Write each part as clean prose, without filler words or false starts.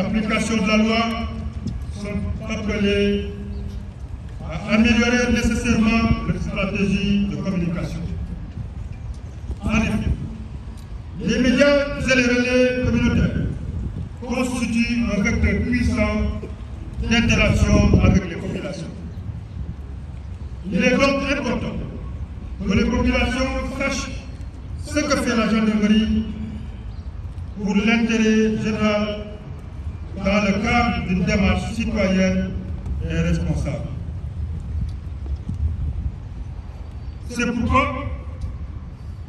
l'application de la loi sont appelés à améliorer nécessairement leur stratégie de communication. En effet, les médias et les relais communautaires constituent un vecteur puissant d'interaction avec les populations. Il est donc important que les populations sachent ce que fait la gendarmerie pour l'intérêt général dans le cadre d'une démarche citoyenne et responsable. C'est pourquoi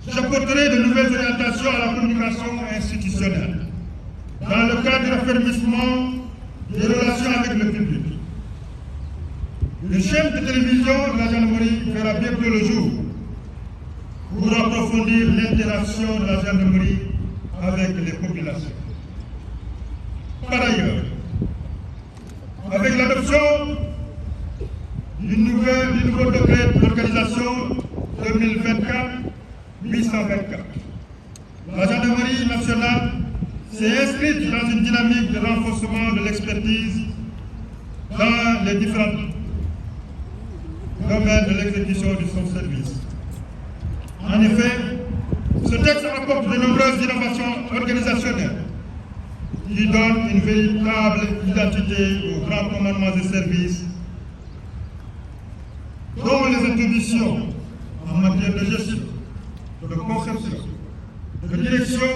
j'apporterai de nouvelles orientations à la communication institutionnelle dans le cadre du raffermissement des relations avec le public. Le chaîne de télévision de la gendarmerie verra bientôt le jour pour approfondir l'interaction de la gendarmerie avec les populations. Par ailleurs, avec l'adoption du nouveau décret d'organisation 2024-824, la gendarmerie nationale s'est inscrite dans une dynamique de renforcement de l'expertise dans les différents domaines de l'exécution de son service. En effet, ce texte apporte de nombreuses innovations organisationnelles qui donnent une véritable identité aux grands commandements et services, dont les attributions en matière de gestion, de conception, de direction,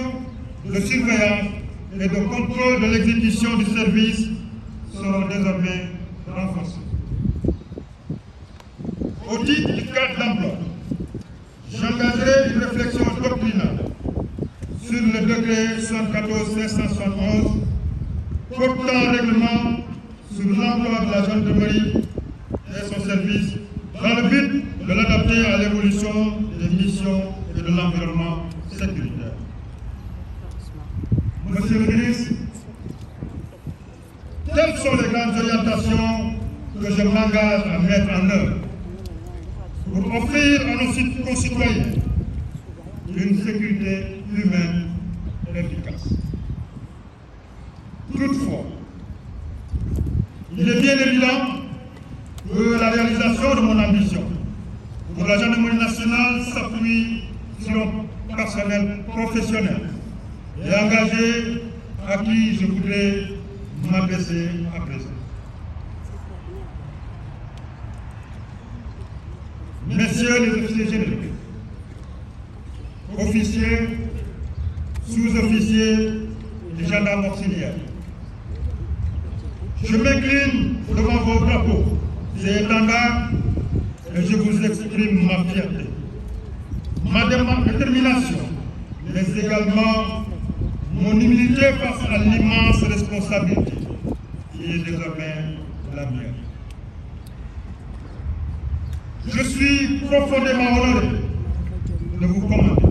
de surveillance et de contrôle de l'exécution du service seront désormais renforcées. Au titre du cadre d'emploi, j'engagerai une réflexion doctrinale sur le décret 74-571 portant règlement sur l'emploi de la gendarmerie et son service dans le but de l'adapter à l'évolution des missions et de l'environnement sécuritaire. Monsieur le ministre, quelles sont les grandes orientations que je m'engage à mettre en œuvre pour offrir à nos concitoyens une sécurité humaine efficace? Toutefois, il est bien évident que la réalisation de mon ambition pour la gendarmerie nationale s'appuie sur un personnel professionnel et engagé à qui je voudrais m'adresser à présent. Messieurs les officiers généraux, officiers, sous-officiers et gendarmes auxiliaires, je m'incline devant vos drapeaux et étendards et je vous exprime ma fierté, ma détermination, mais également mon humilité face à l'immense responsabilité qui est désormais la mienne. Je suis profondément honoré de vous commander.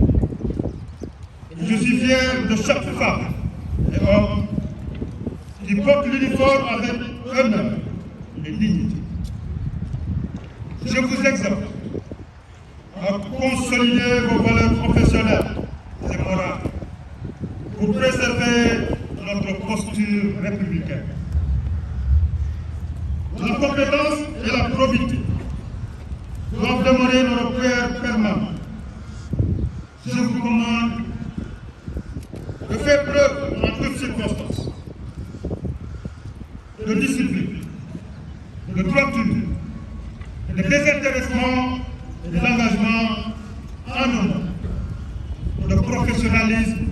Je suis fier de chaque femme et homme qui porte l'uniforme avec honneur et dignité. Je vous exhorte à consolider vos valeurs professionnelles et morales pour préserver notre posture républicaine. La compétence et la probité doivent demeurer nos repères permanents. Je vous commande de faire preuve en toutes circonstances de discipline, de droiture, de désintéressement et d'engagement en honneur, de professionnalisme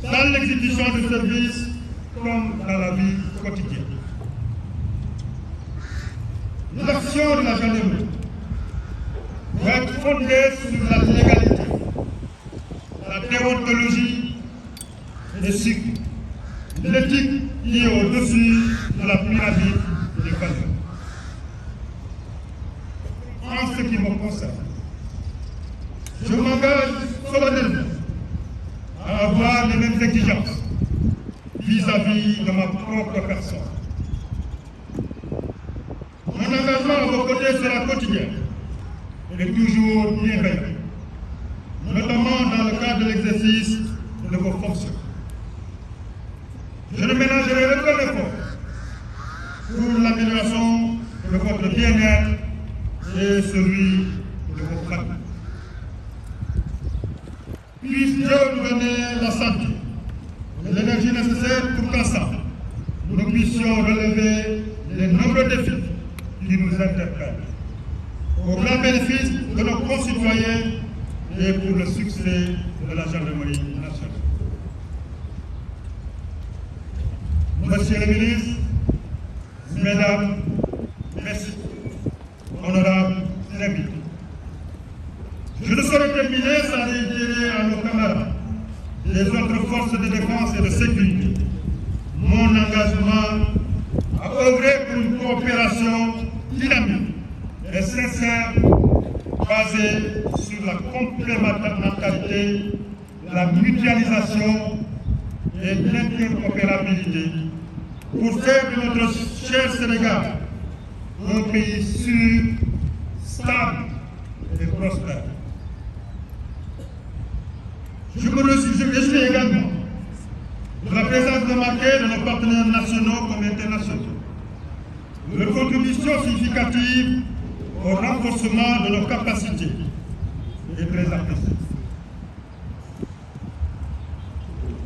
dans l'exécution du service comme dans la vie quotidienne. L'action de la gendarmerie doit être fondée sur la légalité, la déontologie et sur l'éthique qui est au-dessus de la pyramide des valeurs. En ce qui me concerne, je m'engage solennellement à avoir les mêmes exigences vis-à-vis de ma propre personne. Mon engagement à vos côtés sera quotidien et toujours bienveillant, notamment dans le cadre de l'exercice de vos fonctions. Je ne ménagerai un effort pour l'amélioration de votre bien-être et celui de vos familles. Puisse Dieu nous donner la santé et l'énergie nécessaire pour qu'ensemble, nous puissions relever les nombreux défis qui nous interpellent, au grand bénéfice de nos concitoyens et pour le succès de la gendarmerie nationale. Monsieur le ministre, mesdames, messieurs, honorables invités, je ne saurais terminer sans réitérer à nos camarades des autres forces de défense et de sécurité mon engagement à œuvrer pour une coopération dynamique et sincère basée sur la complémentarité, la mutualisation et l'interopérabilité pour faire de notre cher Sénégal un pays sûr, stable et prospère. Je me réjouis également de la présence remarquée de nos partenaires nationaux comme internationaux. Leur contribution significative au renforcement de nos capacités est très appréciée.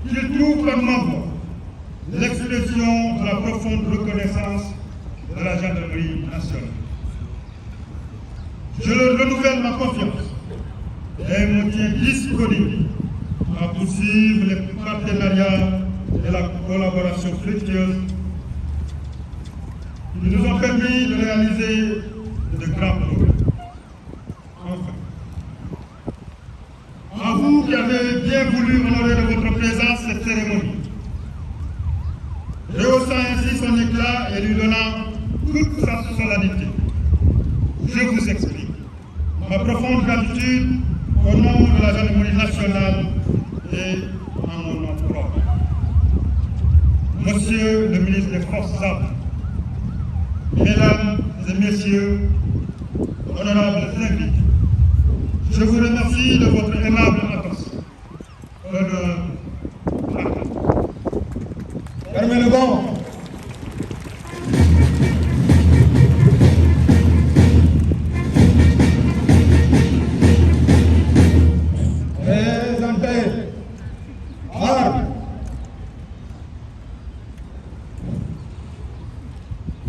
Qu'ils trouvent par ma voix l'expression de la profonde reconnaissance de la gendarmerie nationale. Je leur renouvelle ma confiance et me tiens disponible à poursuivre les partenariats et la collaboration fructueuse qui nous ont permis de réaliser de grands progrès. Enfin, à vous qui avez bien voulu honorer de votre présence cette cérémonie, rehaussant ainsi son éclat et lui donnant toute sa solennité, je vous exprime ma profonde gratitude au nom de la gendarmerie nationale et en mon nom propre. Monsieur le ministre des Forces armées, Mesdames et Messieurs, honorables invités, je vous remercie de votre aimable attention. Fermez le banc.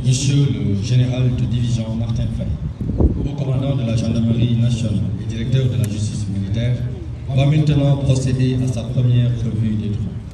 Monsieur le général de division Martin Faye, haut commandant de la gendarmerie nationale et directeur de la justice militaire, va maintenant procéder à sa première revue des troupes.